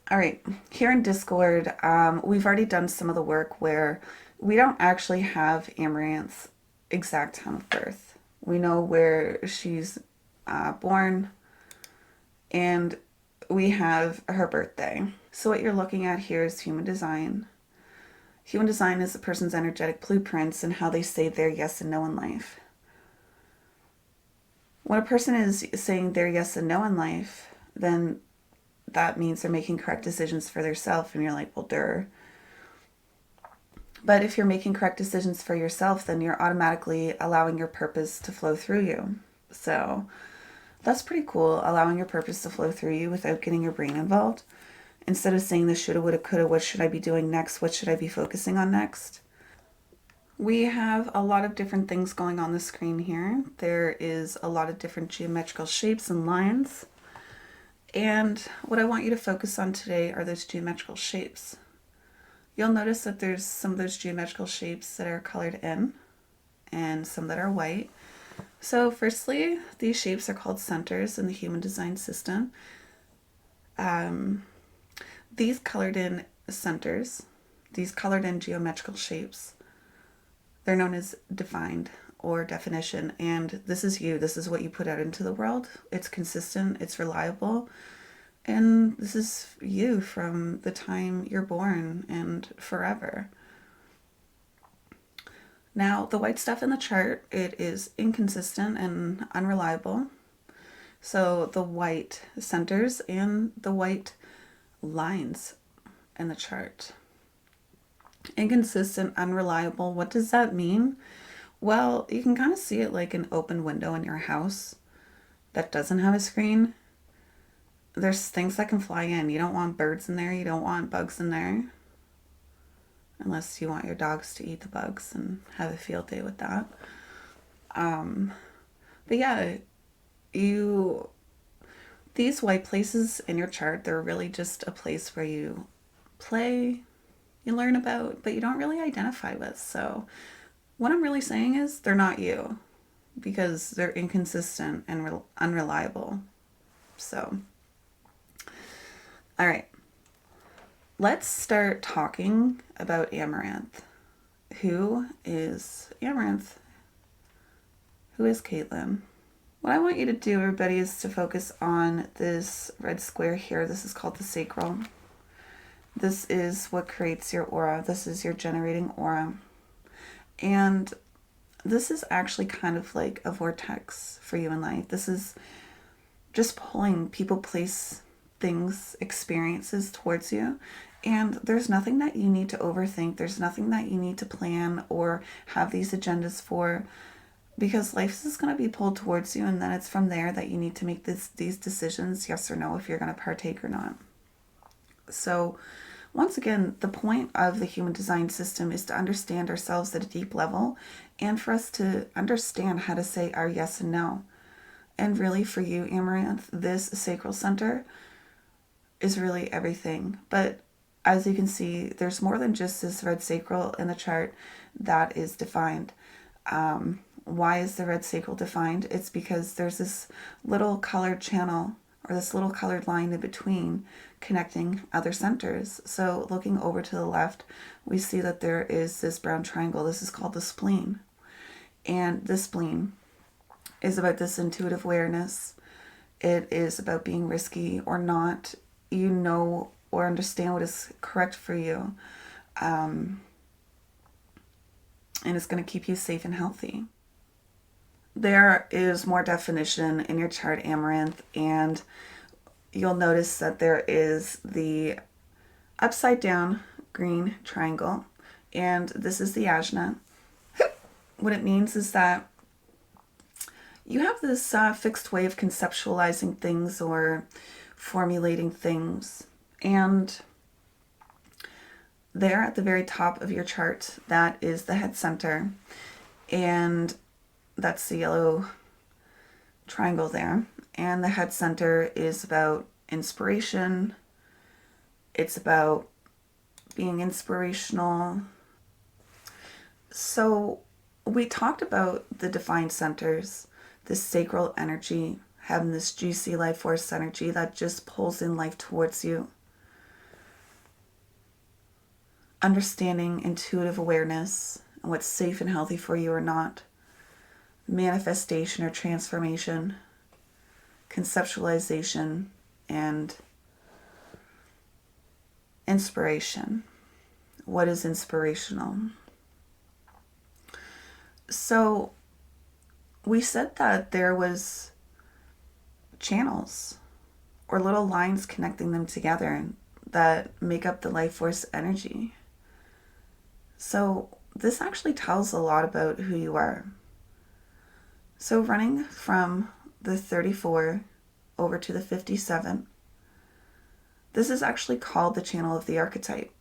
All right, here in Discord, we've already done some of the work where we don't actually have Amaranth's exact time of birth. We know where she's born, and we have her birthday. So what you're looking at here is human design. Human design is a person's energetic blueprints and how they say their yes and no in life. When a person is saying their yes and no in life, then that means they're making correct decisions for themselves, and you're like, well, duh. But if you're making correct decisions for yourself, then you're automatically allowing your purpose to flow through you. So that's pretty cool, allowing your purpose to flow through you without getting your brain involved. Instead of saying this shoulda, woulda, coulda, what should I be doing next? What should I be focusing on next? We have a lot of different things going on the screen here. There is a lot of different geometrical shapes and lines. And what I want you to focus on today are those geometrical shapes. You'll notice that there's some of those geometrical shapes that are colored in and some that are white. So firstly, these shapes are called centers in the human design system. These colored in centers, these colored in geometrical shapes, they're known as defined or definition. And this is you. This is what you put out into the world. It's consistent, it's reliable. And this is you from the time you're born and forever. Now, the white stuff in the chart, it is inconsistent and unreliable. So the white centers and the white lines in the chart. Inconsistent, unreliable, what does that mean? Well, you can kind of see it like an open window in your house that doesn't have a screen. There's things that can fly in. You don't want birds in there. You don't want bugs in there. Unless you want your dogs to eat the bugs and have a field day with that. But yeah, you these white places in your chart, they're really just a place where you play, you learn about, but you don't really identify with. So what I'm really saying is they're not you because they're inconsistent and unreliable. So, all right, let's start talking about Amouranth. Who is Amouranth? Who is Kaitlin? What I want you to do, everybody, is to focus on this red square here. This is called the sacral. This is what creates your aura. This is your generating aura. And this is actually kind of like a vortex for you in life. This is just pulling people, place, things, experiences towards you. And there's nothing that you need to overthink. There's nothing that you need to plan or have these agendas for, because life is going to be pulled towards you, and then it's from there that you need to make these decisions, yes or no, if you're going to partake or not. So once again, the point of the human design system is to understand ourselves at a deep level and for us to understand how to say our yes and no. And really for you, Amouranth, this sacral center is really everything. But as you can see, there's more than just this red sacral in the chart that is defined. Why is the red sacral defined? It's because there's this little colored channel or this little colored line in between connecting other centers. So looking over to the left, we see that there is this brown triangle. This is called the spleen. And the spleen is about this intuitive awareness. It is about being risky or not. You know or understand what is correct for you. And it's going to keep you safe and healthy. There is more definition in your chart, Amouranth, and you'll notice that there is the upside down green triangle, and this is the ajna. What it means is that you have this fixed way of conceptualizing things or formulating things, and there at the very top of your chart, that is the head center, and that's the yellow triangle there. And the head center is about inspiration. It's about being inspirational. So we talked about the defined centers, this sacral energy, having this juicy life force energy that just pulls in life towards you. understanding intuitive awareness and what's safe and healthy for you or not, manifestation or transformation, conceptualization, and inspiration. What is inspirational? So we said that there was channels or little lines connecting them together that make up the life force energy. So this actually tells a lot about who you are. So running from the 34 over to the 57, this is actually called the channel of the archetype.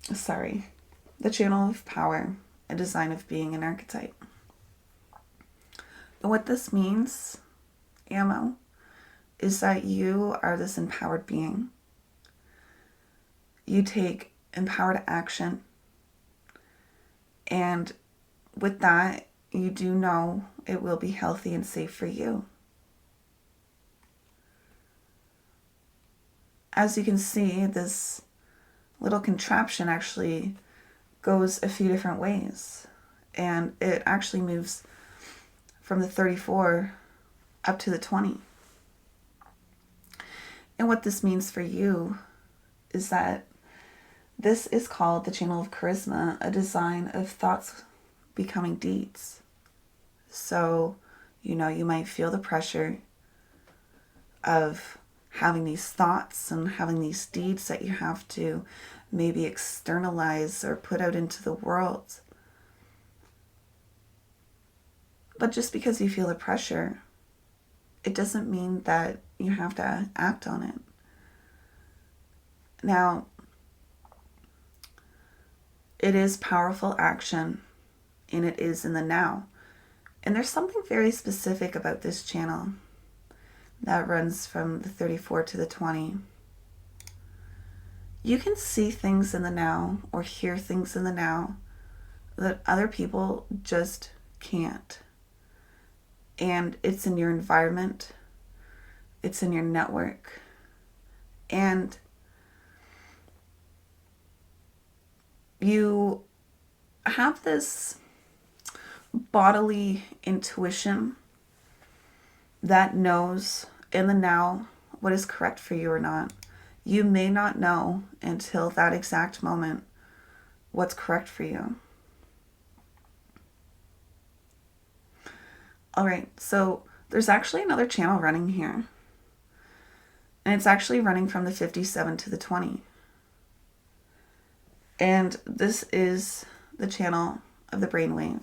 The channel of power, a design of being an archetype. And what this means, Ammo, is that you are this empowered being. You take empowered action, and with that, you do know it will be healthy and safe for you. As you can see, this little contraption actually goes a few different ways, and it actually moves from the 34 up to the 20. And what this means for you is that this is called the channel of charisma, a design of thoughts becoming deeds. So, you might feel the pressure of having these thoughts and having these deeds that you have to maybe externalize or put out into the world. But just because you feel the pressure, it doesn't mean that you have to act on it. Now, it is powerful action, and it is in the now. And there's something very specific about this channel that runs from the 34 to the 20. You can see things in the now or hear things in the now that other people just can't. And it's in your environment, it's in your network, and you have this bodily intuition that knows in the now what is correct for you or not. You may not know until that exact moment what's correct for you. All right, so there's actually another channel running here. And it's actually running from the 57 to the 20. And this is the channel of the brainwave.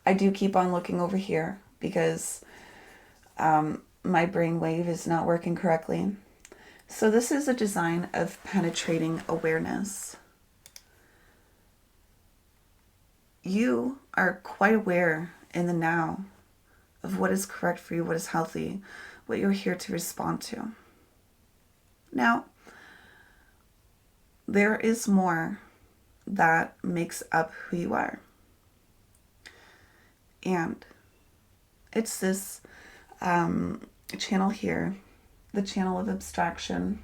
I do keep on looking over here because my brainwave is not working correctly. So this is a design of penetrating awareness. You are quite aware in the now of what is correct for you, what is healthy, what you're here to respond to. Now, there is more that makes up who you are. And it's this channel here, the channel of abstraction,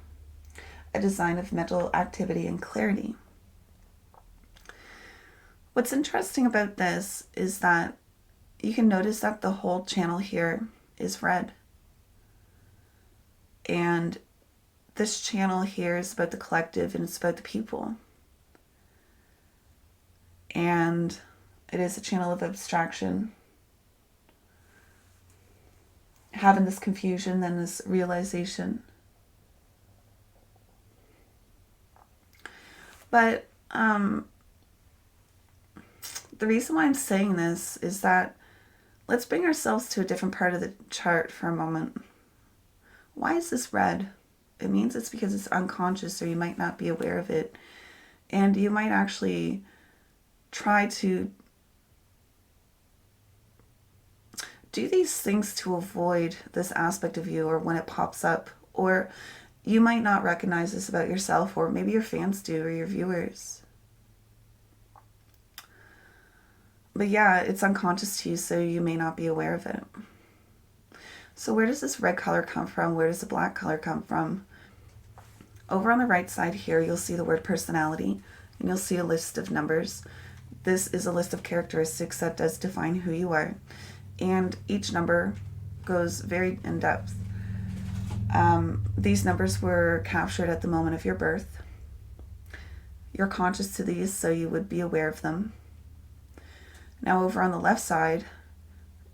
a design of mental activity and clarity. What's interesting about this is that you can notice that the whole channel here is red. And this channel here is about the collective and it's about the people. And it is a channel of abstraction. Having this confusion, then this realization. But the reason why I'm saying this is that let's bring ourselves to a different part of the chart for a moment. Why is this red? It means it's because it's unconscious, or you might not be aware of it. And you might actually try to do these things to avoid this aspect of you, or when it pops up. Or you might not recognize this about yourself, or maybe your fans do, or your viewers. But yeah, it's unconscious to you, so you may not be aware of it. So where does this red color come from? Where does the black color come from? Over on the right side here, you'll see the word personality, and you'll see a list of numbers. This is a list of characteristics that does define who you are, and each number goes very in depth. These numbers were captured at the moment of your birth. You're conscious to these, so you would be aware of them. Now over on the left side,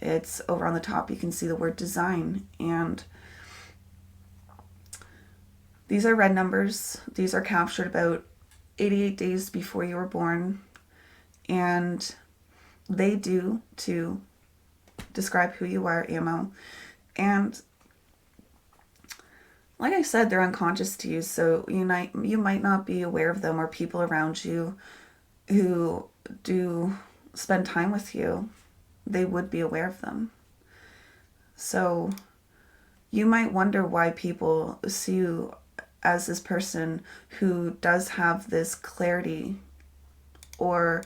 it's over on the top, you can see the word design, and these are red numbers. These are captured about 88 days before you were born, and they do to describe who you are, Ammo. And like I said, they're unconscious to you, so you might not be aware of them, or people around you who do spend time with you, they would be aware of them. So you might wonder why people see you as this person who does have this clarity or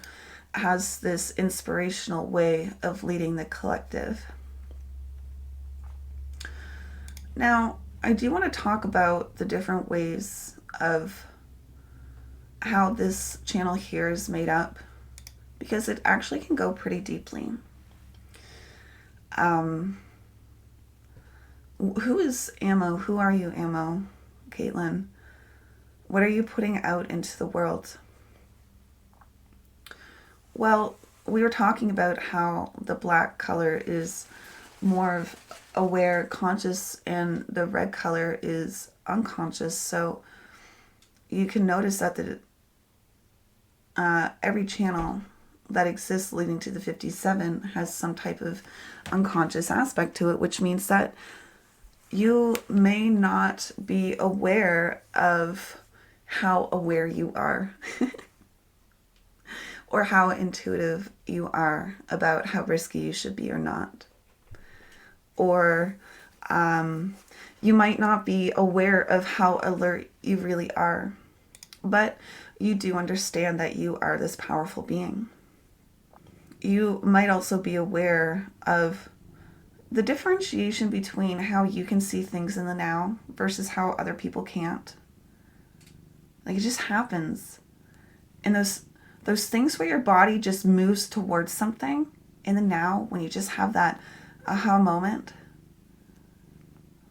has this inspirational way of leading the collective. Now, I do want to talk about the different ways of how this channel here is made up, because it actually can go pretty deeply. Who is Ammo? Who are you, Ammo? Kaitlin? What are you putting out into the world? Well, we were talking about how the black color is more of aware, conscious, and the red color is unconscious. So you can notice that every channel that exists leading to the 57 has some type of unconscious aspect to it, which means that you may not be aware of how aware you are or how intuitive you are about how risky you should be or not. Or you might not be aware of how alert you really are, but you do understand that you are this powerful being. You might also be aware of the differentiation between how you can see things in the now versus how other people can't. Like, it just happens. And those things where your body just moves towards something in the now, when you just have that aha moment,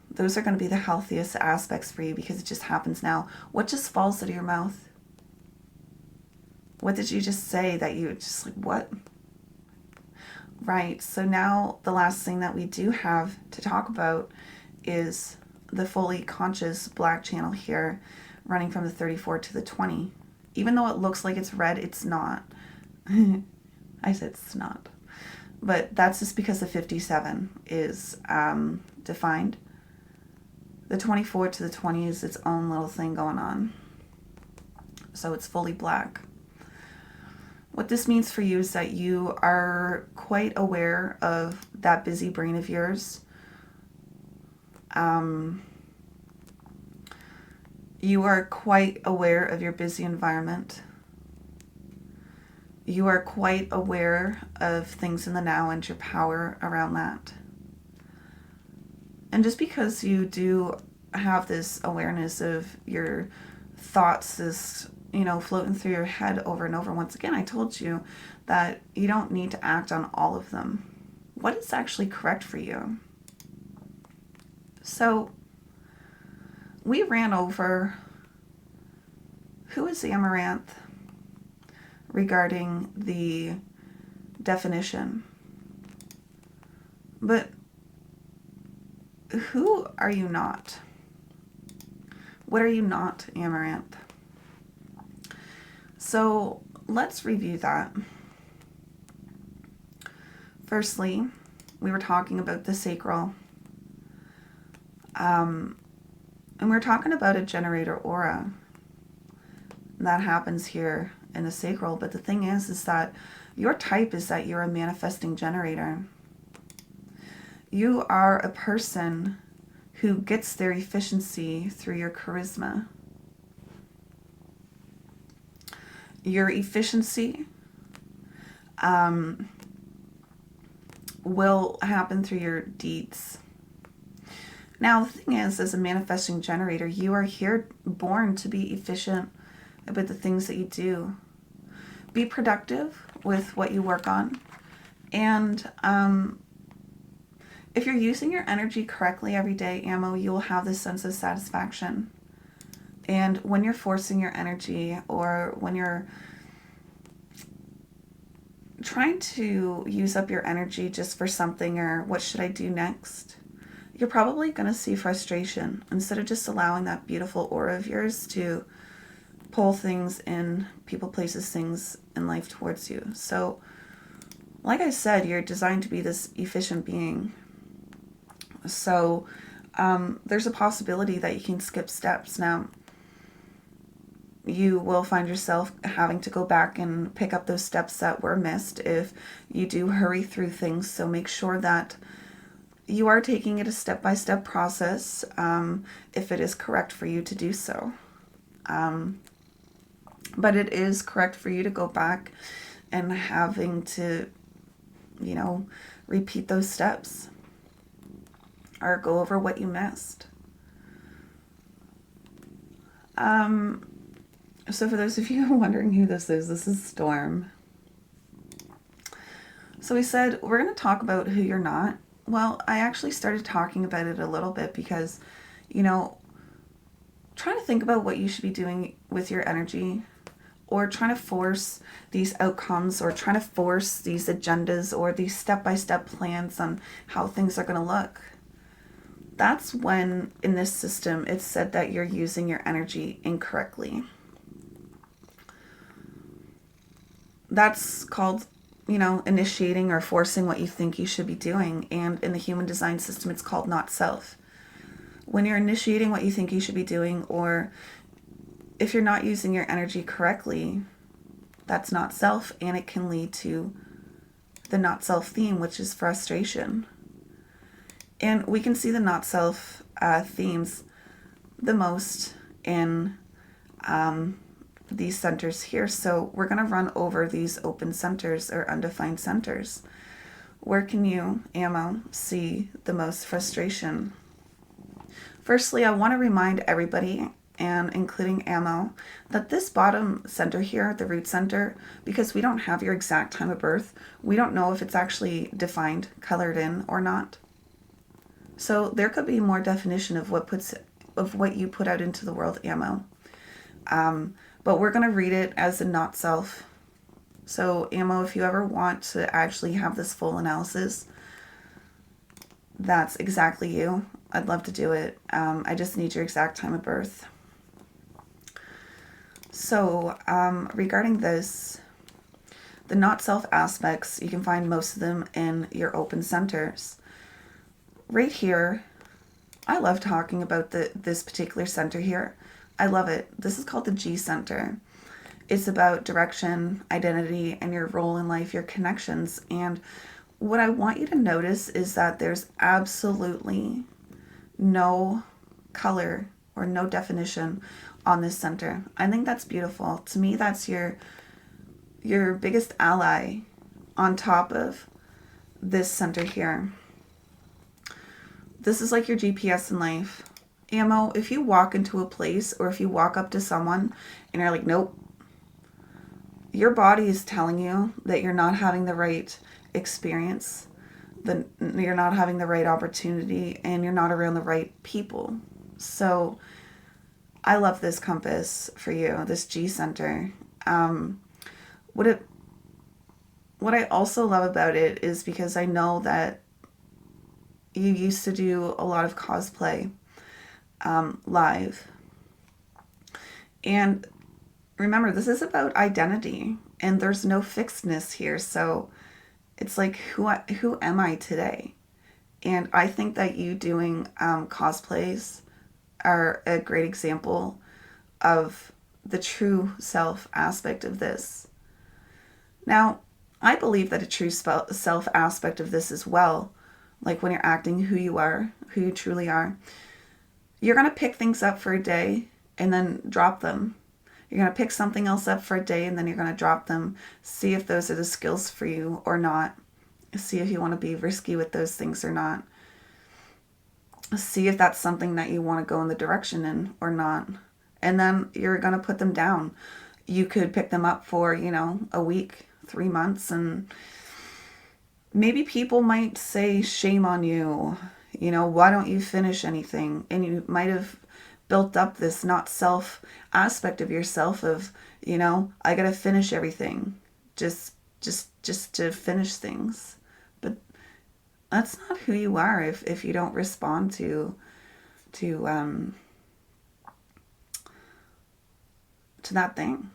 those are going to be the healthiest aspects for you, because it just happens now. What just falls out of your mouth? What did you just say that you just like, what? Right, so now the last thing that we do have to talk about is the fully conscious black channel here, running from the 34 to the 20. Even though it looks like it's red, it's not. I said it's not. But that's just because the 57 is defined. The 24 to the 20 is its own little thing going on. So it's fully black. What this means for you is that you are quite aware of that busy brain of yours. You are quite aware of your busy environment. You are quite aware of things in the now and your power around that. And just because you do have this awareness of your thoughts, this floating through your head over and over. Once again, I told you that you don't need to act on all of them. What is actually correct for you? So we ran over who is Amouranth regarding the definition. But who are you not? What are you not, Amouranth? So let's review that. Firstly, we were talking about the sacral. And we're talking about a generator aura. That happens here in the sacral. But the thing is that your type is that you're a manifesting generator. You are a person who gets their efficiency through your charisma. Your efficiency will happen through your deeds. Now, the thing is, as a manifesting generator, you are here born to be efficient about the things that you do. Be productive with what you work on. And if you're using your energy correctly every day, Ammo, you will have this sense of satisfaction. And when you're forcing your energy, or when you're trying to use up your energy just for something, or what should I do next, you're probably going to see frustration instead of just allowing that beautiful aura of yours to pull things in, people, places, things in life towards you. So, like I said, you're designed to be this efficient being. So, there's a possibility that you can skip steps. Now, you will find yourself having to go back and pick up those steps that were missed if you do hurry through things. So make sure that you are taking it a step-by-step process, if it is correct for you to do so. But it is correct for you to go back and having to, repeat those steps or go over what you missed. So for those of you wondering who this is Storm. So we said we're going to talk about who you're not. Well, I actually started talking about it a little bit because, trying to think about what you should be doing with your energy, or trying to force these outcomes, or trying to force these agendas or these step-by-step plans on how things are going to look. That's when, in this system, it's said that you're using your energy incorrectly. That's called, initiating or forcing what you think you should be doing. And in the human design system, it's called not self. When you're initiating what you think you should be doing, or if you're not using your energy correctly, that's not self, and it can lead to the not self theme, which is frustration. And we can see the not self themes the most in these centers here. So we're going to run over these open centers or undefined centers. Where can you, Ammo, see the most frustration? Firstly, I want to remind everybody, and including Ammo, that this bottom center here, the root center, because we don't have your exact time of birth, we don't know if it's actually defined, colored in or not. So there could be more definition of what you put out into the world, Ammo. But we're going to read it as a not self. So Ammo, if you ever want to actually have this full analysis, that's exactly you. I'd love to do it. I just need your exact time of birth. So regarding this, the not self aspects, you can find most of them in your open centers. Right here, I love talking about this particular center here. I love it. This is called the G center. It's about direction, identity, and your role in life, your connections. And what I want you to notice is that there's absolutely no color or no definition on this center. I think that's beautiful. To me, that's your biggest ally on top of this center here. This is like your GPS in life. Ammo, if you walk into a place, or if you walk up to someone and you're like, nope, your body is telling you that you're not having the right experience, that you're not having the right opportunity, and you're not around the right people. So I love this compass for you, this G center. What I also love about it is because I know that you used to do a lot of cosplay live. And remember, this is about identity, and there's no fixedness here. So it's like, who am I today? And I think that you doing cosplays are a great example of the true self aspect of this. Now, I believe that a true self aspect of this as well, like when you're acting who you are, who you truly are, you're going to pick things up for a day and then drop them. You're going to pick something else up for a day and then you're going to drop them. See if those are the skills for you or not. See if you want to be risky with those things or not. see if that's something that you want to go in the direction in or not. And then you're going to put them down. You could pick them up for, a week, 3 months, and maybe people might say, shame on you. Why don't you finish anything? And you might have built up this not self aspect of yourself of, I got to finish everything just to finish things. But that's not who you are if you don't respond to that thing.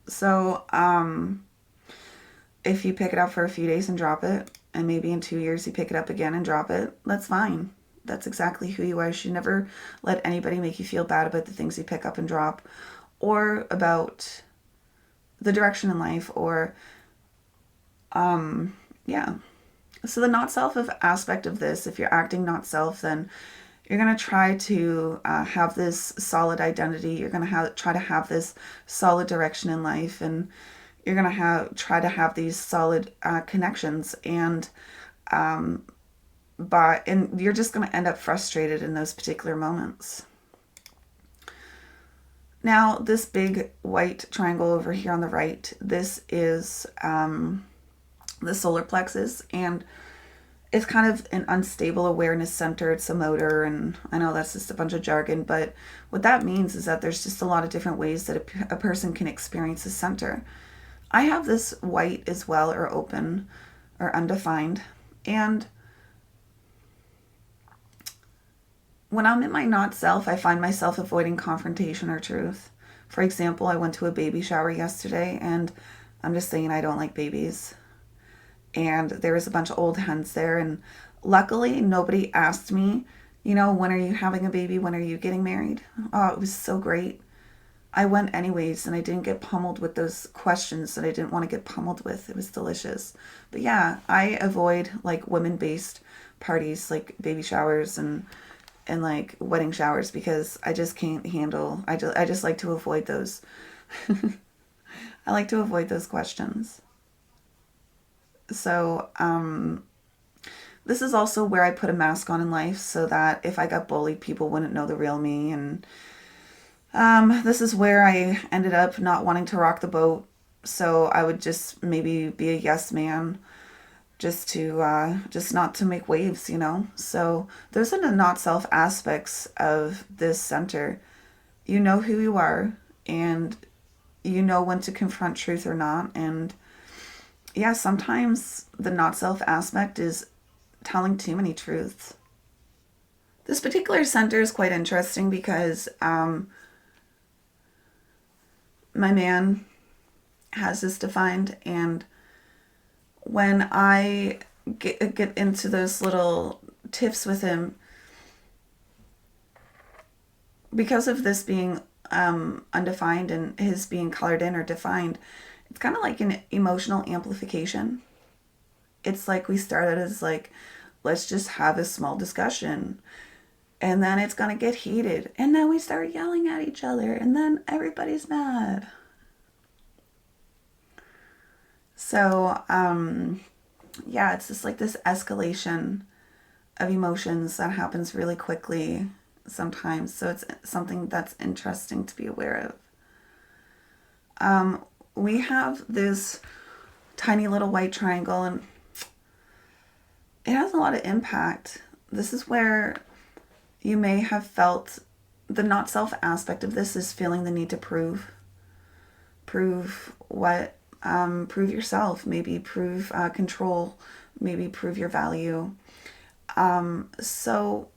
So, if you pick it up for a few days and drop it, and maybe in 2 years you pick it up again and drop it, that's fine. That's exactly who you are. You should never let anybody make you feel bad about the things you pick up and drop, or about the direction in life, or, yeah. So the not self of aspect of this, if you're acting not self, then you're going to try to have this solid identity. You're going to try to have this solid direction in life, and you're going to try to have these solid connections, and you're just going to end up frustrated in those particular moments. Now, this big white triangle over here on the right, this is the solar plexus, and it's kind of an unstable awareness center. It's a motor, and I know that's just a bunch of jargon, but what that means is that there's just a lot of different ways that a person can experience a center. I have this white as well, or open, or undefined, and when I'm in my not self, I find myself avoiding confrontation or truth. For example, I went to a baby shower yesterday, and I'm just saying I don't like babies. And there was a bunch of old hens there, and luckily nobody asked me, when are you having a baby? When are you getting married? Oh, it was so great. I went anyways, and I didn't get pummeled with those questions that I didn't want to get pummeled with. It was delicious. But yeah, I avoid like women-based parties, like baby showers and like wedding showers, because I just can't handle. I just like to avoid those. I like to avoid those questions. So, this is also where I put a mask on in life, so that if I got bullied, people wouldn't know the real me. And this is where I ended up not wanting to rock the boat. So I would just maybe be a yes man, just not to make waves. So those are the not self aspects of this center. You know who you are, and you know when to confront truth or not. And yeah, sometimes the not self aspect is telling too many truths. This particular center is quite interesting because my man has this defined, and when I get into those little tiffs with him, because of this being undefined and his being colored in or defined, it's kind of like an emotional amplification. It's like we started as like, let's just have a small discussion. And then it's going to get heated. And then we start yelling at each other. And then everybody's mad. So, yeah, it's just like this escalation of emotions that happens really quickly sometimes. So it's something that's interesting to be aware of. We have this tiny little white triangle, and it has a lot of impact. This is where you may have felt the not self aspect of this is feeling the need to prove what, prove yourself, maybe prove control, maybe prove your value. So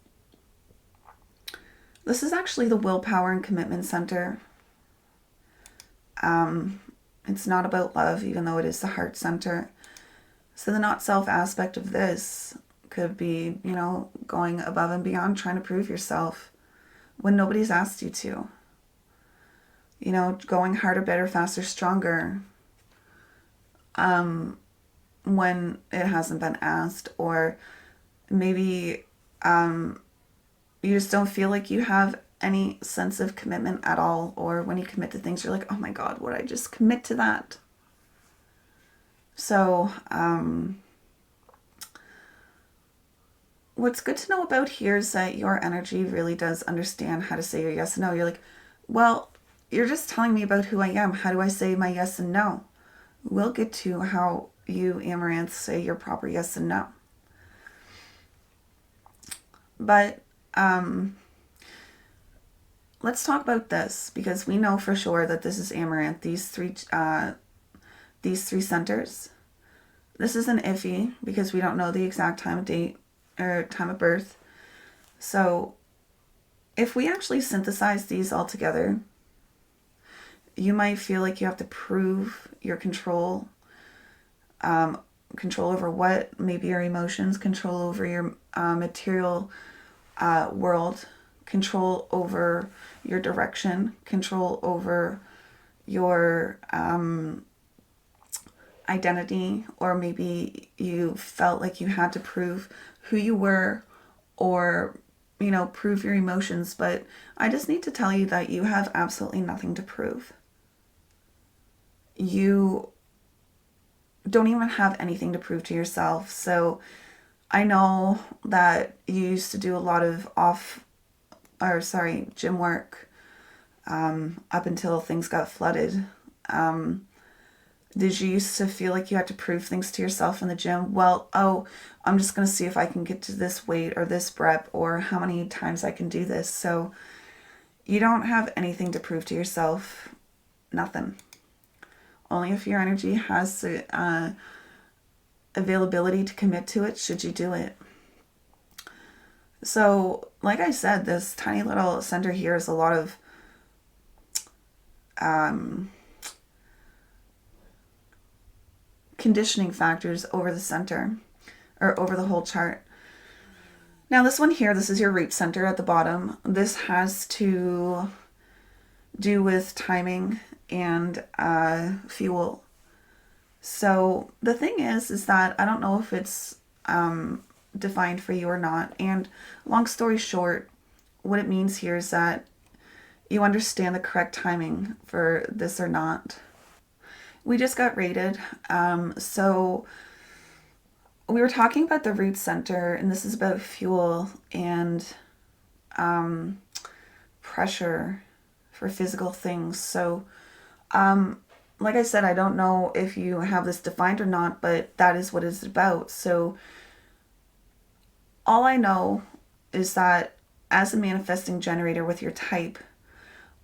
this is actually the willpower and commitment center. It's not about love, even though it is the heart center. So the not self aspect of this could be, going above and beyond, trying to prove yourself when nobody's asked you to. Going harder, better, faster, stronger, when it hasn't been asked, or maybe you just don't feel like you have any sense of commitment at all, or when you commit to things, you're like, oh my God, would I just commit to that? So, what's good to know about here is that your energy really does understand how to say your yes and no. You're like, well, you're just telling me about who I am. How do I say my yes and no? We'll get to how you, Amaranth, say your proper yes and no. But let's talk about this, because we know for sure that this is Amaranth. These three centers. This is an iffy because we don't know the exact time of date or time of birth. So if we actually synthesize these all together, you might feel like you have to prove your control. Control over what? Maybe your emotions, control over your material world, control over your direction, control over your identity, or maybe you felt like you had to prove who you were, or prove your emotions. But I just need to tell you that you have absolutely nothing to prove. You don't even have anything to prove to yourself. So I know that you used to do a lot of gym work up until things got flooded. Did you used to feel like you had to prove things to yourself in the gym? Well, I'm just going to see if I can get to this weight or this rep or how many times I can do this. So you don't have anything to prove to yourself. Nothing. Only if your energy has the availability to commit to it, should you do it. So, like I said, this tiny little center here is a lot of conditioning factors over the center, or over the whole chart. Now this one here, this is your root center at the bottom. This has to do with timing and fuel. So the thing is that I don't know if it's defined for you or not. And long story short, what it means here is that you understand the correct timing for this or not. We just got rated. So we were talking about the root center, and this is about fuel and pressure for physical things. So, like I said, I don't know if you have this defined or not, but that is what it's about. So all I know is that as a manifesting generator with your type,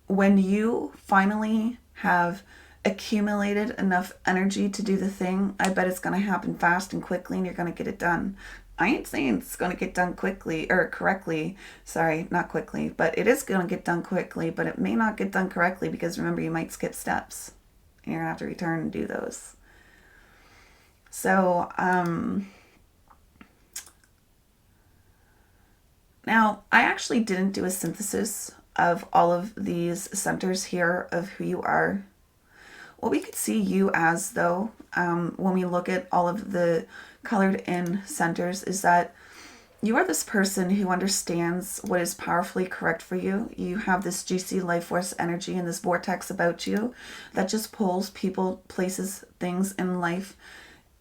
when you finally have accumulated enough energy to do the thing, I bet it's going to happen fast and quickly, and you're going to get it done. I ain't saying it's going to get done quickly or correctly. Sorry, not quickly, but it is going to get done quickly, but it may not get done correctly, because remember, you might skip steps and you're going to have to return and do those. So, now I actually didn't do a synthesis of all of these centers here of who you are. What we could see you as, though, when we look at all of the colored in centers, is that you are this person who understands what is powerfully correct for you. You have this juicy life force energy and this vortex about you that just pulls people, places, things in life,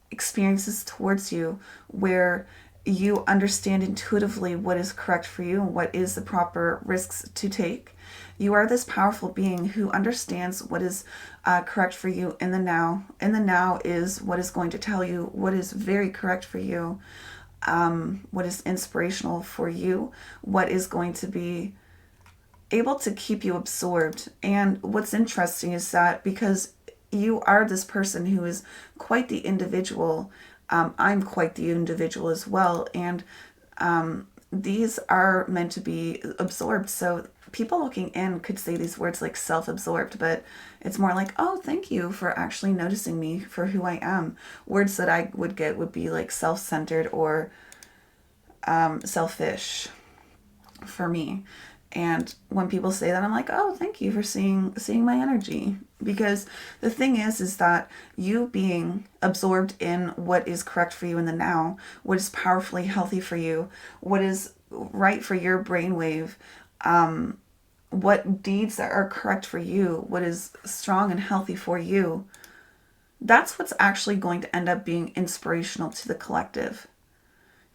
experiences towards you, where you understand intuitively what is correct for you and what is the proper risks to take. You are this powerful being who understands what is correct for you in the now. In the now is what is going to tell you what is very correct for you, what is inspirational for you, what is going to be able to keep you absorbed. And what's interesting is that because you are this person who is quite the individual, I'm quite the individual as well, and these are meant to be absorbed. So people looking in could say these words like self-absorbed, but it's more like, oh, thank you for actually noticing me for who I am. Words that I would get would be like self-centered or selfish for me. And when people say that, I'm like, oh, thank you for seeing my energy. Because the thing is that you being absorbed in what is correct for you in the now, what is powerfully healthy for you, what is right for your brainwave, what deeds are correct for you, what is strong and healthy for you, that's what's actually going to end up being inspirational to the collective.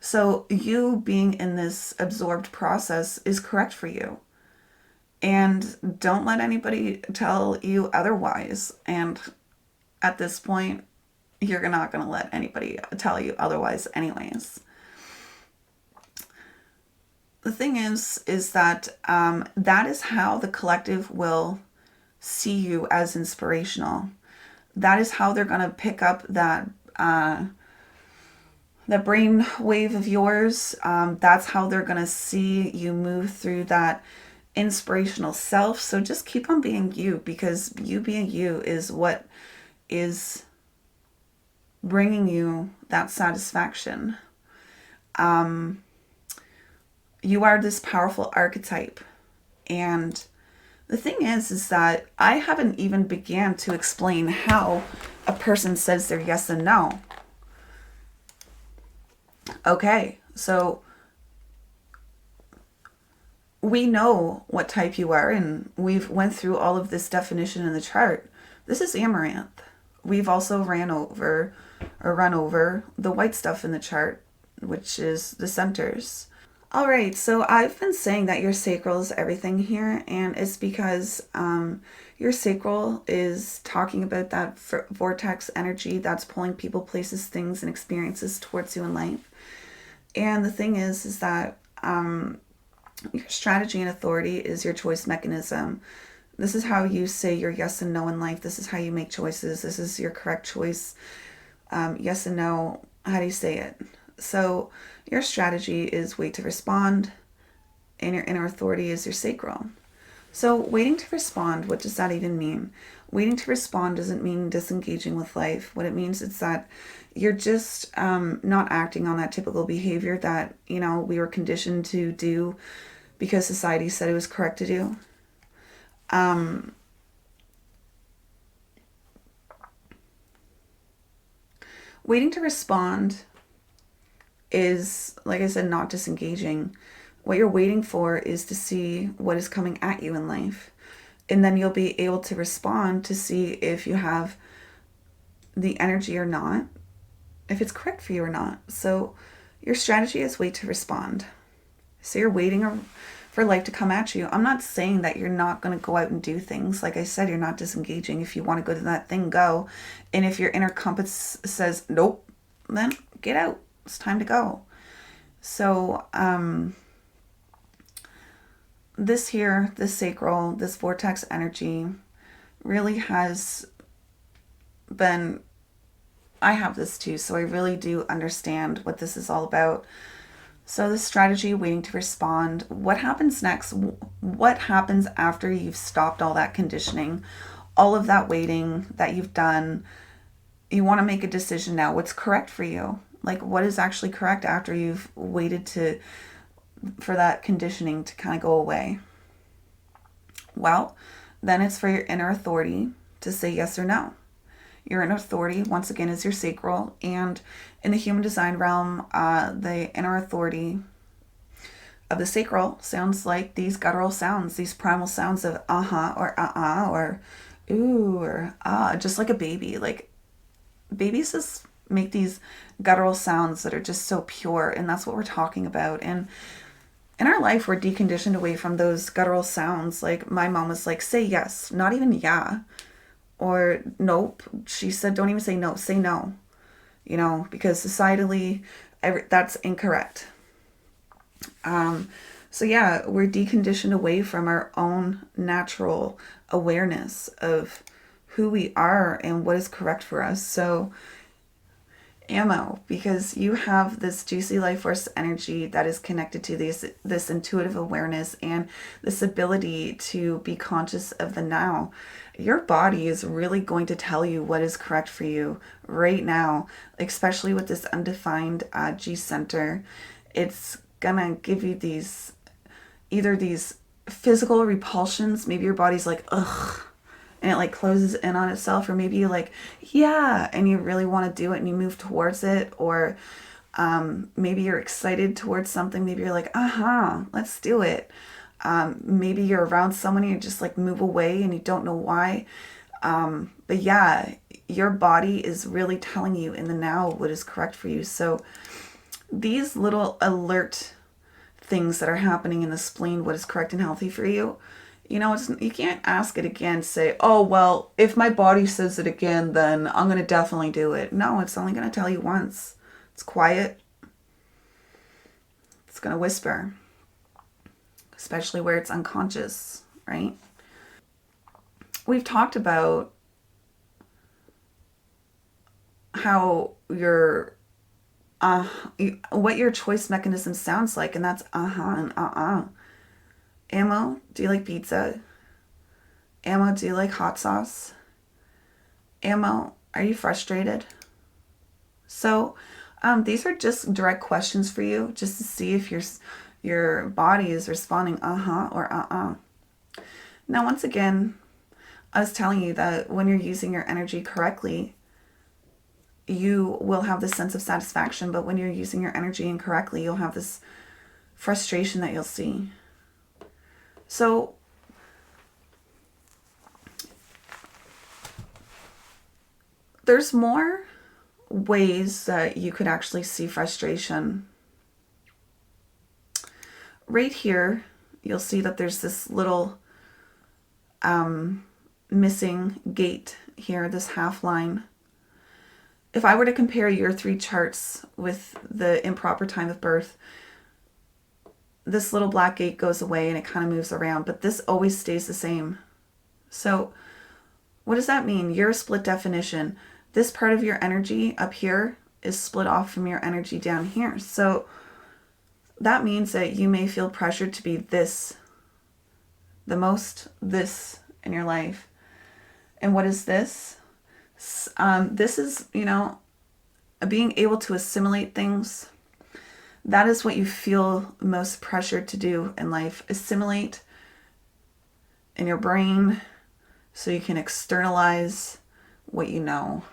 So you being in this absorbed process is correct for you. And don't let anybody tell you otherwise. And at this point, you're not going to let anybody tell you otherwise anyways. The thing is that that is how the collective will see you as inspirational. That is how they're going to pick up that brain wave of yours. That's how they're going to see you move through that inspirational self. So just keep on being you, because you being you is what is bringing you that satisfaction. You are this powerful archetype. And the thing is that I haven't even began to explain how a person says their yes and no. Okay, so we know what type you are, and we've went through all of this definition in the chart. This is Amouranth. We've also run over the white stuff in the chart, which is the centers. All right, so I've been saying that your sacral is everything here, and it's because your sacral is talking about that vortex energy that's pulling people, places, things, and experiences towards you in life. And the thing is that your strategy and authority is your choice mechanism. This is how you say your yes and no in life. This is how you make choices. This is your correct choice. Yes and no. How do you say it? So your strategy is wait to respond, and your inner authority is your sacral. So waiting to respond, what does that even mean? Waiting to respond doesn't mean disengaging with life. What it means is that you're just not acting on that typical behavior that, we were conditioned to do because society said it was correct to do. Waiting to respond is, like I said, not disengaging. What you're waiting for is to see what is coming at you in life. And then you'll be able to respond to see if you have the energy or not, if it's correct for you or not. So your strategy is wait to respond. So you're waiting for life to come at you. I'm not saying that you're not going to go out and do things. Like I said, you're not disengaging. If you want to go to that thing, go. And if your inner compass says nope, then get out. It's time to go. So this sacral, this vortex energy really has been, I have this too, so I really do understand what this is all about. So the strategy, waiting to respond, what happens next? What happens after you've stopped all that conditioning, all of that waiting that you've done? You want to make a decision now. What's correct for you? Like, what is actually correct after you've waited for that conditioning to kind of go away? Well, then it's for your inner authority to say yes or no. Your inner authority, once again, is your sacral. And in the human design realm, the inner authority of the sacral sounds like these guttural sounds, these primal sounds of uh-huh or uh-uh or ooh or ah, just like a baby. Like, babies just make these guttural sounds that are just so pure, and that's what we're talking about. And in our life, we're deconditioned away from those guttural sounds. Like, my mom was like, say yes, not even yeah. Or nope. She said, don't even say no, say no. Because societally, that's incorrect. So yeah, we're deconditioned away from our own natural awareness of who we are and what is correct for us. So ammo, because you have this juicy life force energy that is connected to this intuitive awareness and this ability to be conscious of the now. Your body is really going to tell you what is correct for you right now, especially with this undefined G center. It's gonna give you either these physical repulsions. Maybe your body's like, ugh, and it like closes in on itself, or maybe you're like, yeah, and you really want to do it and you move towards it, or maybe you're excited towards something. Maybe you're like, let's do it. Maybe you're around someone and you just like move away and you don't know why. But yeah, your body is really telling you in the now what is correct for you. So these little alert things that are happening in the spleen, what is correct and healthy for you, you can't ask it again, say, oh, well, if my body says it again, then I'm going to definitely do it. No, it's only going to tell you once. It's quiet. It's going to whisper, especially where it's unconscious, right? We've talked about how what your choice mechanism sounds like, and that's and Ammo, do you like pizza? Ammo, do you like hot sauce? Ammo, are you frustrated? So, these are just direct questions for you, just to see if your body is responding or. Now, once again, I was telling you that when you're using your energy correctly, you will have this sense of satisfaction, but when you're using your energy incorrectly, you'll have this frustration that you'll see. So, there's more ways that you could actually see frustration. Right here, you'll see that there's this little missing gate here, this half line. If I were to compare your 3 charts with the improper time of birth, this little black gate goes away and it kind of moves around, but this always stays the same. So what does that mean? You're a split definition. This part of your energy up here is split off from your energy down here. So that means that you may feel pressured to be this in your life. And what is this? This is, being able to assimilate things. That is what you feel most pressured to do in life. Assimilate in your brain so you can externalize what you know.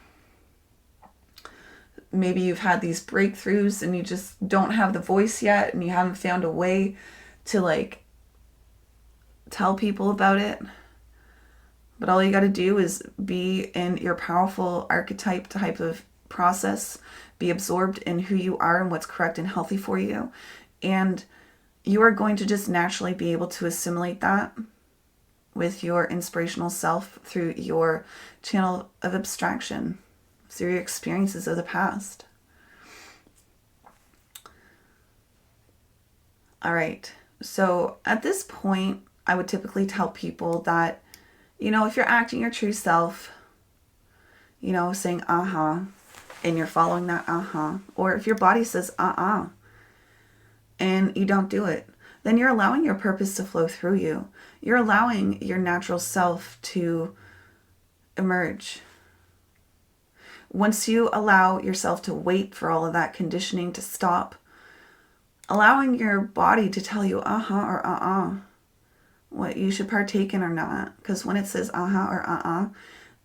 Maybe you've had these breakthroughs and you just don't have the voice yet and you haven't found a way to tell people about it. But all you got to do is be in your powerful archetype type of process, be absorbed in who you are and what's correct and healthy for you. And you are going to just naturally be able to assimilate that with your inspirational self through your channel of abstraction, through your experiences of the past. All right. So at this point, I would typically tell people that, if you're acting your true self, saying and you're following that or if your body says and you don't do it, then you're allowing your purpose to flow through you. You're allowing your natural self to emerge. Once you allow yourself to wait for all of that conditioning to stop, allowing your body to tell you or what you should partake in or not. Because when it says or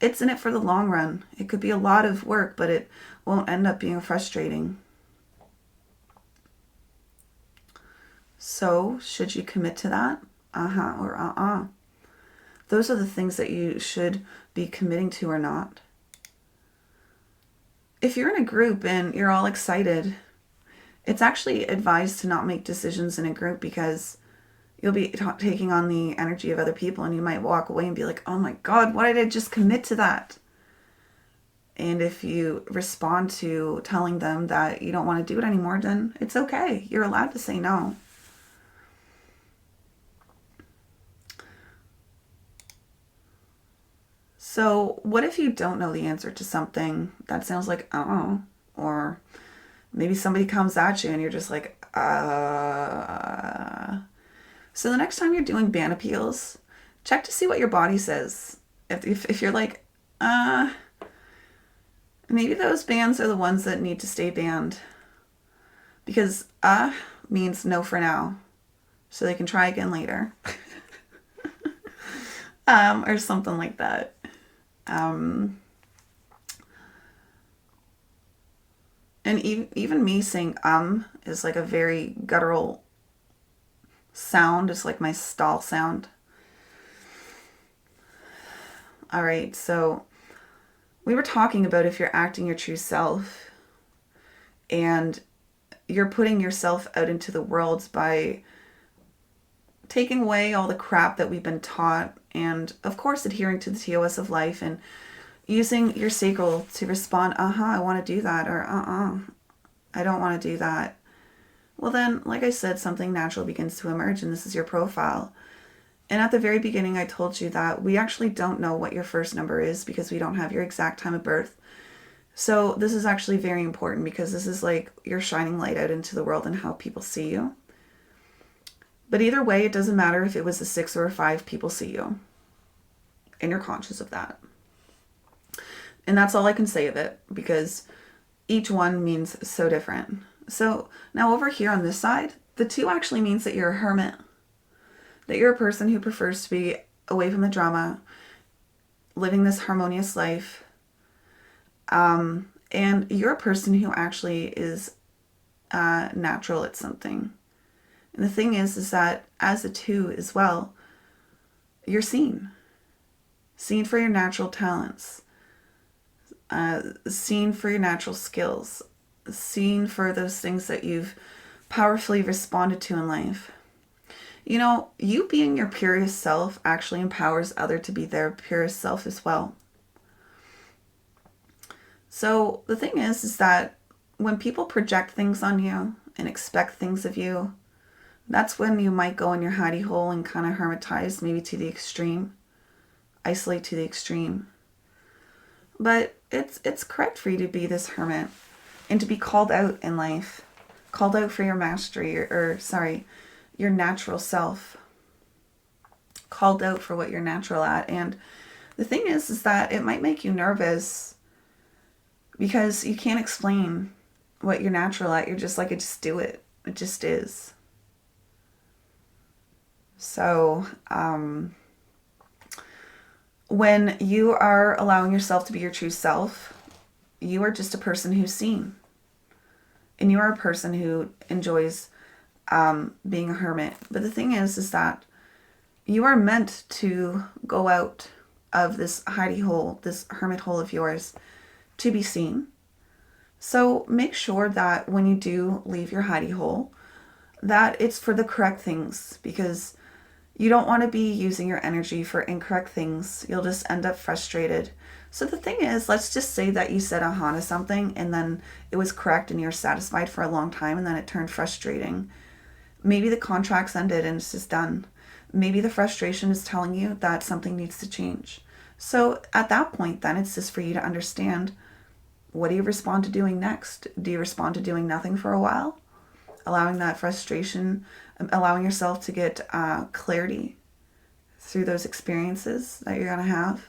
it's in it for the long run. It could be a lot of work, but it won't end up being frustrating. So, should you commit to that? Or Those are the things that you should be committing to or not. If you're in a group and you're all excited, it's actually advised to not make decisions in a group because you'll be taking on the energy of other people and you might walk away and be like, oh my God, why did I just commit to that? And if you respond to telling them that you don't want to do it anymore, then it's okay. You're allowed to say no. So what if you don't know the answer to something that sounds like, or maybe somebody comes at you and you're just like, So the next time you're doing ban appeals, check to see what your body says. If you're like, maybe those bans are the ones that need to stay banned. Because means no for now. So they can try again later. Or something like that. And even me saying is like a very guttural sound. It's like my stall sound. All right, so we were talking about if you're acting your true self and you're putting yourself out into the world by taking away all the crap that we've been taught, and of course adhering to the TOS of life and using your sacral to respond, I want to do that, or I don't want to do that. Well then, like I said, something natural begins to emerge, and this is your profile. And at the very beginning, I told you that we actually don't know what your first number is because we don't have your exact time of birth. So this is actually very important because this is like you're shining light out into the world and how people see you. But either way, it doesn't matter if it was a 6 or a 5, people see you. And you're conscious of that. And that's all I can say of it because each one means so different. So now over here on this side, the 2 actually means that you're a hermit. That you're a person who prefers to be away from the drama, living this harmonious life. And you're a person who actually is natural at something. And the thing is that as a 2 as well, you're seen. Seen for your natural talents. Seen for your natural skills. Seen for those things that you've powerfully responded to in life. You know, you being your purest self actually empowers others to be their purest self as well. So the thing is that when people project things on you and expect things of you, that's when you might go in your hidey hole and kind of hermitize, maybe to the extreme, isolate to the extreme. But it's correct for you to be this hermit and to be called out in life, called out for your mastery, your natural self, called out for what you're natural at. And the thing is that it might make you nervous because you can't explain what you're natural at. You're just like, just do it. It just is. So, when you are allowing yourself to be your true self, you are just a person who's seen. And you are a person who enjoys being a hermit. But the thing is that you are meant to go out of this hidey hole, this hermit hole of yours, to be seen. So make sure that when you do leave your hidey hole, that it's for the correct things, because you don't want to be using your energy for incorrect things. You'll just end up frustrated. So the thing is, let's just say that you said to something and then it was correct and you're satisfied for a long time and then it turned frustrating. Maybe the contract's ended and it's just done. Maybe the frustration is telling you that something needs to change. So at that point, then it's just for you to understand, what do you respond to doing next? Do you respond to doing nothing for a while? Allowing that frustration, allowing yourself to get clarity through those experiences that you're going to have.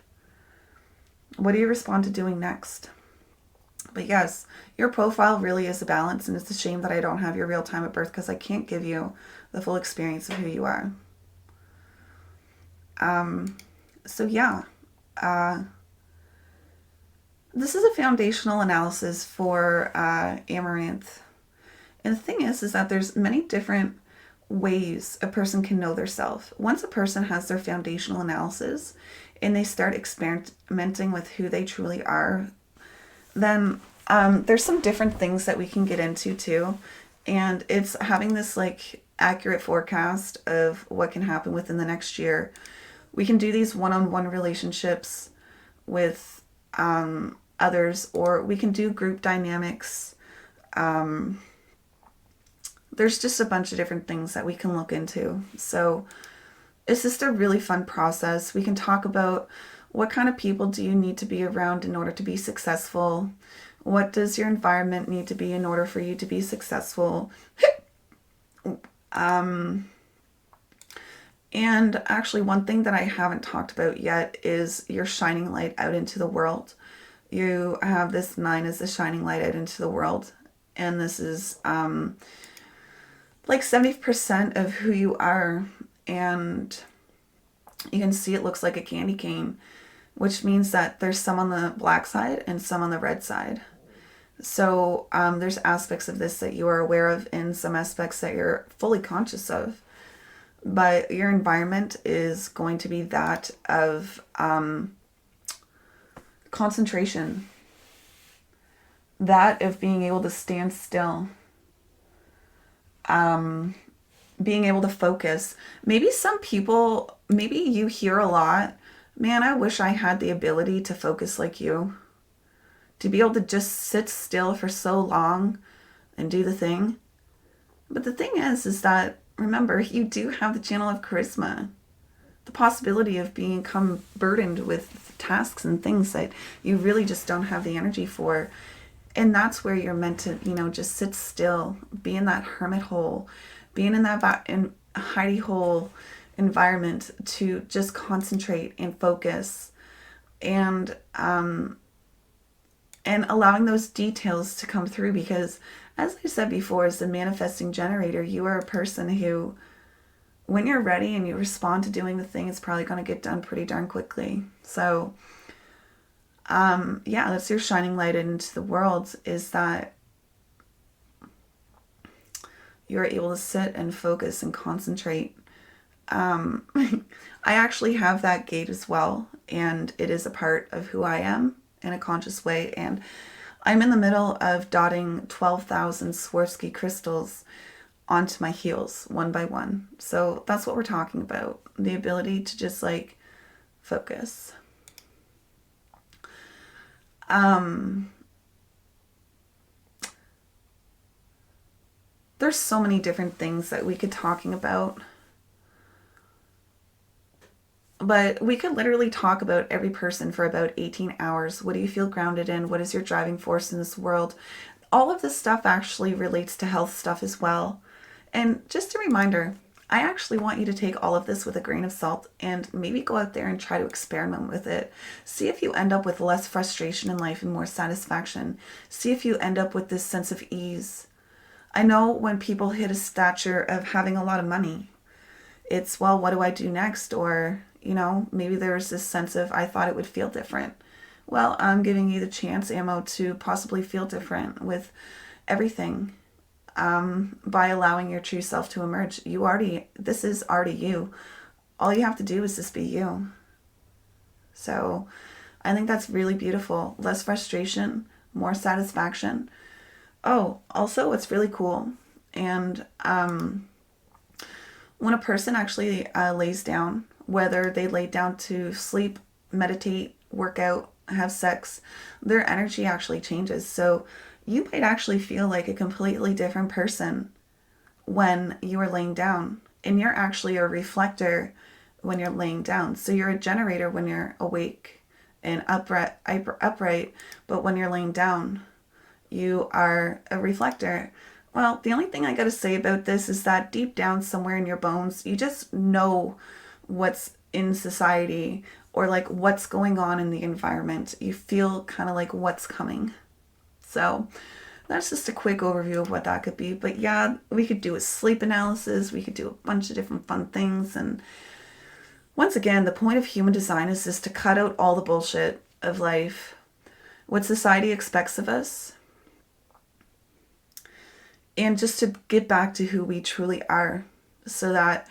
What do you respond to doing next? But yes, your profile really is a balance, and it's a shame that I don't have your real time of birth because I can't give you the full experience of who you are. So yeah, this is a foundational analysis for Amouranth. And the thing is that there's many different ways a person can know their self. Once a person has their foundational analysis and they start experimenting with who they truly are, then there's some different things that we can get into too. And it's having this like accurate forecast of what can happen within the next year. We can do these one-on-one relationships with others, or we can do group dynamics. There's just a bunch of different things that we can look into. So it's just a really fun process. We can talk about what kind of people do you need to be around in order to be successful? What does your environment need to be in order for you to be successful? And actually, one thing that I haven't talked about yet is your shining light out into the world. You have this 9 as the shining light out into the world. And this is like 70% of who you are. And you can see it looks like a candy cane, which means that there's some on the black side and some on the red side. So there's aspects of this that you are aware of and some aspects that you're fully conscious of. But your environment is going to be that of concentration, that of being able to stand still, being able to focus. Maybe some people, maybe you hear a lot, man, I wish I had the ability to focus like you. To be able to just sit still for so long and do the thing. But the thing is that, remember, you do have the channel of charisma. The possibility of become burdened with tasks and things that you really just don't have the energy for. And that's where you're meant to, just sit still, be in that hermit hole, being in that hidey hole environment to just concentrate and focus, and allowing those details to come through. Because, as I said before, as the manifesting generator, you are a person who, when you're ready and you respond to doing the thing, it's probably going to get done pretty darn quickly. So, yeah, that's your shining light into the world, is that you're able to sit and focus and concentrate. I actually have that gate as well, and it is a part of who I am in a conscious way. And I'm in the middle of dotting 12,000 Swarovski crystals onto my heels one by one. So that's what we're talking about. The ability to just focus. There's so many different things that we could talking about. But we could literally talk about every person for about 18 hours. What do you feel grounded in? What is your driving force in this world? All of this stuff actually relates to health stuff as well. And just a reminder, I actually want you to take all of this with a grain of salt and maybe go out there and try to experiment with it. See if you end up with less frustration in life and more satisfaction. See if you end up with this sense of ease. I know when people hit a stature of having a lot of money, it's, well, what do I do next? Or, maybe there's this sense of, I thought it would feel different. Well, I'm giving you the chance, Ammo, to possibly feel different with everything, by allowing your true self to emerge. This is already you. All you have to do is just be you. So I think that's really beautiful. Less frustration, more satisfaction. Oh, also what's really cool, and when a person actually lays down, whether they lay down to sleep, meditate, work out, have sex, their energy actually changes. So you might actually feel like a completely different person when you are laying down. And you're actually a reflector when you're laying down. So you're a generator when you're awake and upright, but when you're laying down, you are a reflector. Well, the only thing I got to say about this is that deep down somewhere in your bones, you just know what's in society, or what's going on in the environment. You feel kind of like what's coming. So that's just a quick overview of what that could be. But yeah, we could do a sleep analysis. We could do a bunch of different fun things. And once again, the point of human design is just to cut out all the bullshit of life, what society expects of us, and just to get back to who we truly are, so that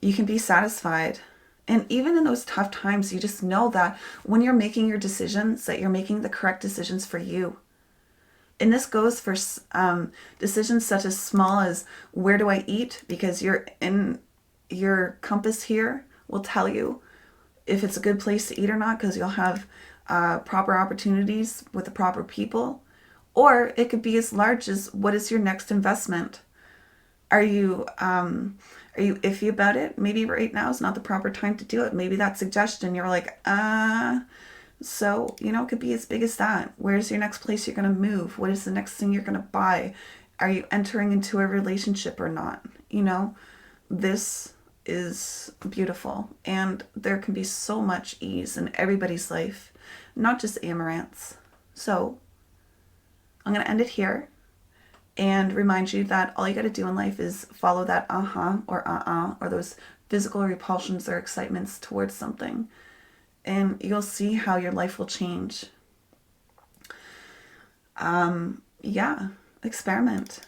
you can be satisfied. And even in those tough times, you just know that when you're making your decisions, that you're making the correct decisions for you. And this goes for decisions such as small as, where do I eat? Because your compass here will tell you if it's a good place to eat or not, because you'll have proper opportunities with the proper people. Or it could be as large as, what is your next investment? Are you iffy about it? Maybe right now is not the proper time to do it. Maybe that suggestion, you're like, So, it could be as big as that. Where's your next place you're going to move? What is the next thing you're going to buy? Are you entering into a relationship or not? This is beautiful. And there can be so much ease in everybody's life, not just Amaranth's. So I'm going to end it here and remind you that all you got to do in life is follow that or those physical repulsions or excitements towards something. And you'll see how your life will change. Experiment.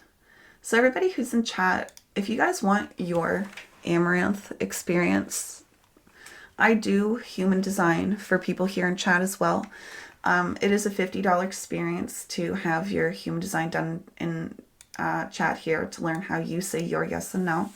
So everybody who's in chat, if you guys want your Amouranth experience, I do human design for people here in chat as well. It is a $50 experience to have your human design done in chat here to learn how you say your yes and no.